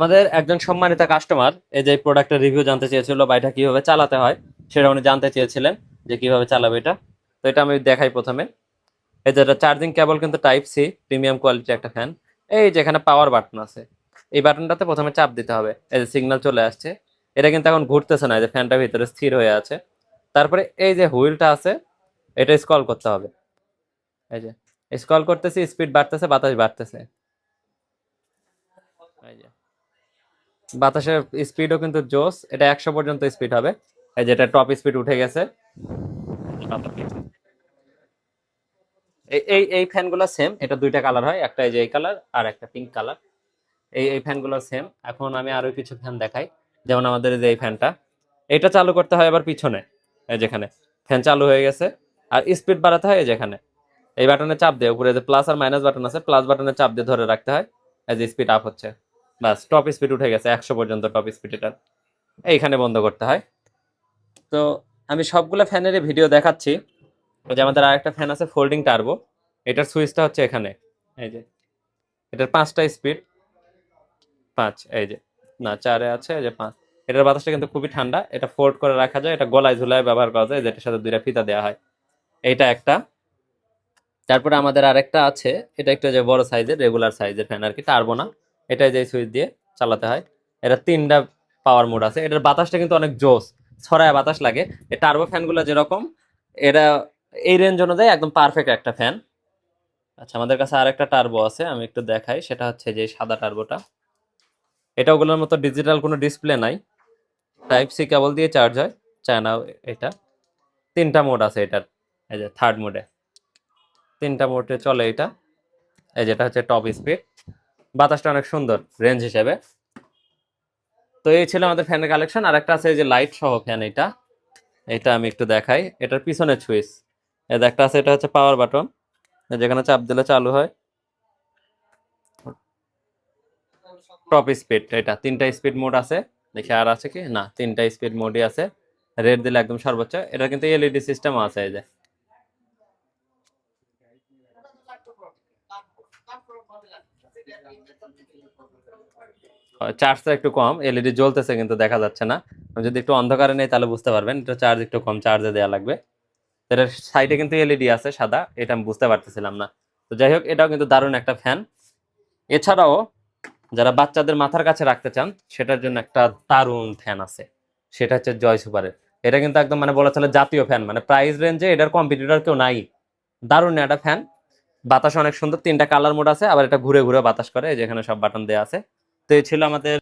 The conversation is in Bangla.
আমাদের একজন সম্মানিত কাস্টমার এই যে প্রোডাক্টের রিভিউ জানতে চেয়েছিল বা এটা কিভাবে চালাতে হয় সেটা উনি জানতে চেয়েছিলেন যে কিভাবে চালাবে এটা। তো এটা আমি দেখাই প্রথমে। এই যে চার্জিং কেবল কিন্তু টাইপ সি, প্রিমিয়াম কোয়ালিটির একটা ফ্যান। এই যেখানে পাওয়ার বাটন আছে, এই বাটনটাতে প্রথমে চাপ দিতে হবে, এই যে সিগন্যাল চলে আসছে। এটা কিন্তু এখন ঘুরতেছে না, এই যে ফ্যানটার ভিতরে স্থির হয়ে আছে। তারপরে এই যে হুইলটা আছে, এটা স্ক্রল করতে হবে। এই যে স্ক্রল করতেছি, স্পিড বাড়তেছে, বাতাস বাড়তেছে। এই যে বাতাসের স্পিডও কিন্তু জোস, এটা 100 পর্যন্ত স্পিড হবে। এই যেটা টপ স্পিড উঠে গেছে। এই এই এই ফ্যানগুলো সেম, এটা দুইটা কালার হয়, একটা এই যে এই কালার আর একটা পিঙ্ক কালার। এই এই ফ্যানগুলো সেম। এখন আমি আরো কিছু ফ্যান দেখাই। যেমন আমাদের এই যে এই ফ্যানটা, এটা চালু করতে হয় আবার পিছনে, এই যেখানে ফ্যান চালু হয়ে গেছে। আর স্পিড বাড়াতে হয় এই যেখানে, এই বাটনে চাপ দিয়ে, উপরে যে প্লাস আর মাইনাস বাটন আছে, প্লাস বাটনে চাপ দিয়ে ধরে রাখতে হয়। এই যে স্পিড আপ হচ্ছে, বাস টপ স্পিড উঠে গেছে 100 পর্যন্ত টপ স্পিড এটা। এইখানে বন্ধ করতে হয়। তো আমি সবগুলো ফ্যানের ভিডিও দেখাচ্ছি। ওই যে আমাদের আরেকটা ফ্যান আছে ফোল্ডিং টার্বো, এটার সুইচটা হচ্ছে এখানে। এই যে এটার 5টা স্পিড, 5, এই যে না 4-এ আছে, এই যে 5। এটার বাতাসটা কিন্তু খুবই ঠান্ডা, এটা ফোল্ড করে রাখা যায়, এটা গলায় ঝুলায় ব্যবহার করা যায়, যেটার সাথে দুইটা ফিতা দেওয়া হয়। এইটা একটা। তারপরে আমাদের আরেকটা আছে, এটা একটু যে বড় সাইজের রেগুলার সাইজের ফ্যান আর কি, টার্বো না। এটা যে সুইচ দিয়ে চালাতে হয়। এটা 3টা পাওয়ার মোড আছে, এটার বাতাসটা কিন্তু অনেক জোস, ছড়ায় বাতাস লাগে। এই টার্বো ফ্যানগুলো যেরকম, এটা এই রেঞ্জ অনুযায়ী একদম পারফেক্ট একটা ফ্যান। আচ্ছা, আমাদের কাছে আরেকটা টার্বো আছে, আমি একটু দেখাই। সেটা হচ্ছে যে সাদা টার্বোটা। এটা ওগুলোর মতো ডিজিটাল কোনো ডিসপ্লে নাই, টাইপ সি কেবল দিয়ে চার্জ হয়। চায়না এটা। 3টা মোড আছে এটার। এই যে থার্ড মোডে 3টা মোডে চলে এটা। এই যেটা হচ্ছে টপ স্পিড, বাতাসটা অনেক সুন্দর রেঞ্জ হিসেবে। তো এই ছিল আমাদের ফ্যানের কালেকশন। আর একটা আছে এই যে লাইট সহ ফ্যান, এটা এটা আমি একটু দেখাই। এটার পিছনের সুইচ, এই যে একটা আছে, এটা হচ্ছে পাওয়ার বাটন, যেখানে চাপ দিলে চালু হয়। টপ স্পিড, এটা 3টা স্পিড মোড আছে। দেখি আর আছে কি না, 3টা স্পিড মোডই আছে। রেড দিলে একদম সর্বোচ্চ। এটা কিন্তু এলইডি সিস্টেম আছে, এই যে চার্জটা একটু কম, এলইডি জ্বলতেছে কিন্তু দেখা যাচ্ছে না। আমি যদি একটু অন্ধকারে নেই তাহলে বুঝতে পারবেন, এটা চার্জ একটু কম চার্জে দেওয়া লাগবে। এটার সাইডে কিন্তু এলইডি আছে সাদা, এটা আমি বুঝতে পারতেছিলাম না। তো যাই হোক, এটাও কিন্তু দারুণ একটা ফ্যান। এছাড়াও যারা বাচ্চাদের মাথার কাছে রাখতে চান, সেটার জন্য একটা দারুণ ফ্যান আছে, সেটা হচ্ছে জয় সুপারের। এটা কিন্তু একদম মানে বলা চলে জাতীয় ফ্যান, মানে প্রাইস রেঞ্জে এটার কম্পিটিটর কেউ নাই। দারুণ একটা ফ্যান, বাতাস অনেক সুন্দর, 3টা কালার মোড আছে, আবার এটা ঘুরে ঘুরে বাতাস করে, যেখানে সব বাটন দেওয়া আছে। তো এই ছিল আমাদের